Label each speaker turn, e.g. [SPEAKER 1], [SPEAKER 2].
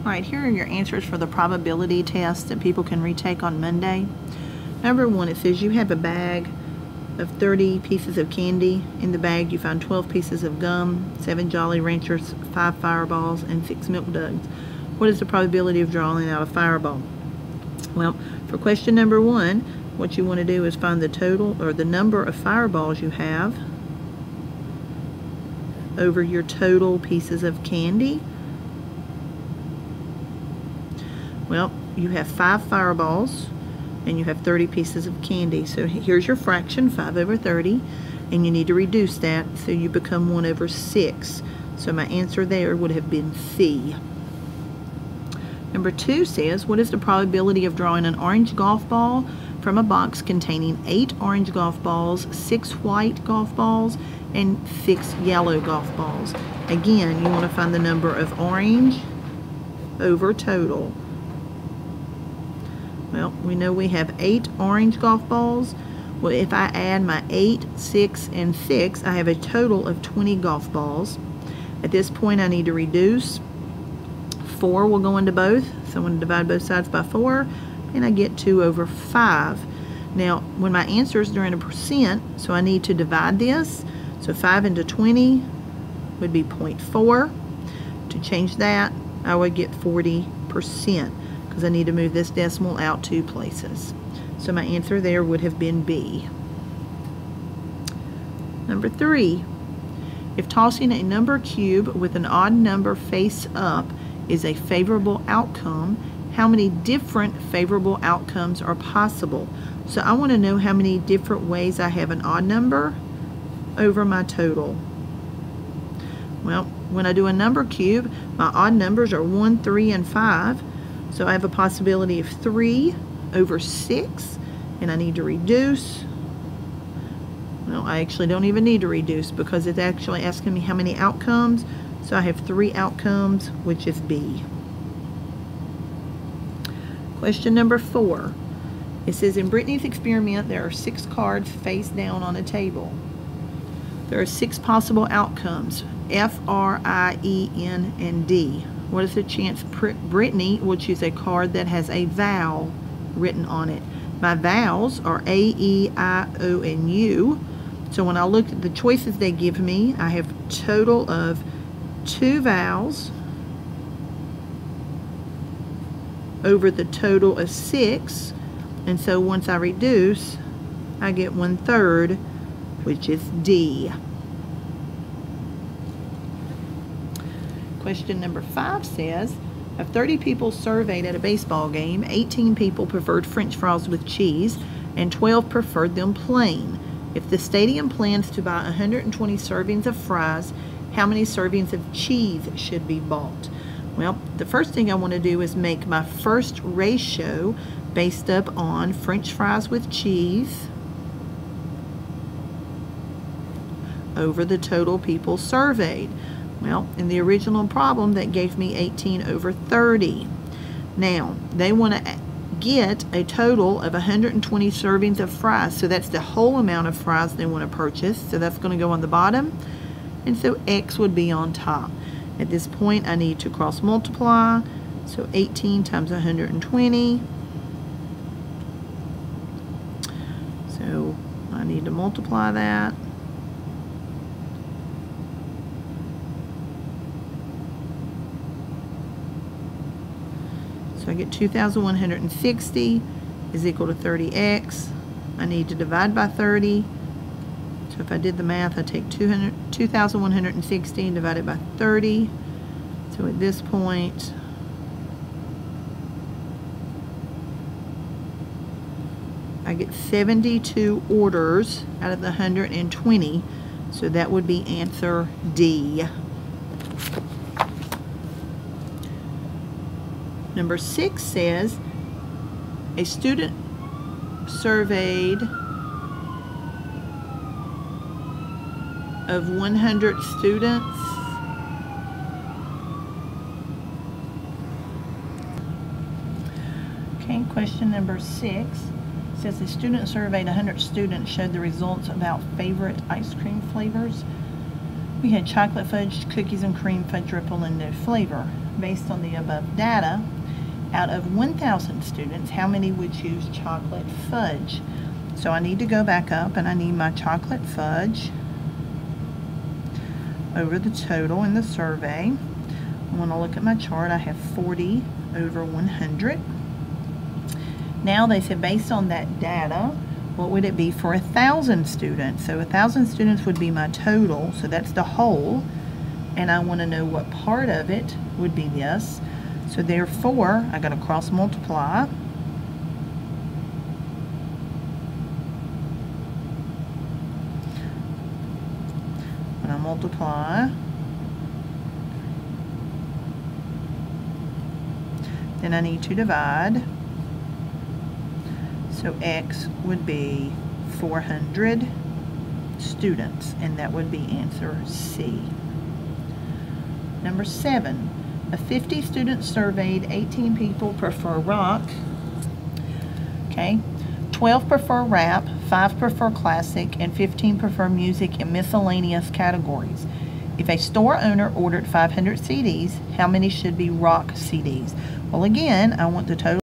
[SPEAKER 1] Alright, here are your answers for the probability test that people can retake on Monday. Number 1, it says you have a bag of 30 pieces of candy. In the bag you find 12 pieces of gum, 7 Jolly Ranchers, 5 Fireballs, and 6 Milk Duds. What is the probability of drawing out a Fireball? Well, for question number 1, what you want to do is find the total or the number of Fireballs you have over your total pieces of candy. Well, you have 5 Fireballs and you have 30 pieces of candy. So here's your fraction, 5 over 30, and you need to reduce that so you become 1 over 6. So my answer there would have been C. Number 2 says, what is the probability of drawing an orange golf ball from a box containing 8 orange golf balls, 6 white golf balls, and 6 yellow golf balls? Again, you want to find the number of orange over total. Well, we know we have 8 orange golf balls. Well, if I add my 8, 6, and 6, I have a total of 20 golf balls. At this point, I need to reduce. 4 will go into both, so I'm going to divide both sides by 4, and I get 2 over 5. Now, when my answer is during a percent, so I need to divide this. So 5 into 20 would be 0.4. To change that, I would get 40%. Because I need to move this decimal out 2 places. So my answer there would have been B. Number 3, if tossing a number cube with an odd number face up is a favorable outcome, how many different favorable outcomes are possible? So I want to know how many different ways I have an odd number over my total. Well, when I do a number cube, my odd numbers are 1, 3, and 5. So I have a possibility of 3 over 6, and I need to reduce. Well, I actually don't even need to reduce because it's actually asking me how many outcomes. So I have 3 outcomes, which is B. Question number 4. It says, in Brittany's experiment, there are 6 cards face down on a table. There are 6 possible outcomes, F, R, I, E, N, and D. What is the chance Brittany will choose a card that has a vowel written on it? My vowels are A, E, I, O, and U. So when I look at the choices they give me, I have a total of 2 vowels over the total of 6. And so once I reduce, I get 1/3, which is D. Question number 5 says, of 30 people surveyed at a baseball game, 18 people preferred French fries with cheese and 12 preferred them plain. If the stadium plans to buy 120 servings of fries, how many servings of cheese should be bought? Well, the first thing I want to do is make my first ratio based up on French fries with cheese over the total people surveyed. Well, in the original problem, that gave me 18 over 30. Now, they want to get a total of 120 servings of fries. So that's the whole amount of fries they want to purchase. So that's going to go on the bottom. And so X would be on top. At this point, I need to cross multiply. So 18 times 120. So I need to multiply that. So I get 2,160 is equal to 30x. I need to divide by 30. So if I did the math, I take 2,160 and divide it by 30. So at this point, I get 72 orders out of the 120. So that would be answer D. Number 6 says, a student surveyed of 100 students. Okay, question number 6 says, a student surveyed 100 students showed the results about favorite ice cream flavors. We had chocolate fudge, cookies and cream, fudge ripple, and no flavor. Based on the above data, out of 1,000 students, how many would choose chocolate fudge? So I need to go back up and I need my chocolate fudge over the total in the survey. I want to look at my chart. I have 40 over 100. Now they said based on that data, what would it be for 1,000 students? So 1,000 students would be my total, so that's the whole, and I want to know what part of it would be this. So therefore, I got to cross multiply. When I multiply, then I need to divide. So X would be 400 students, and that would be answer C. Number 7, of 50 students surveyed, 18 people prefer rock. Okay, 12 prefer rap, 5 prefer classic, and 15 prefer music in miscellaneous categories. If a store owner ordered 500 CDs, how many should be rock CDs? Well, again, I want the total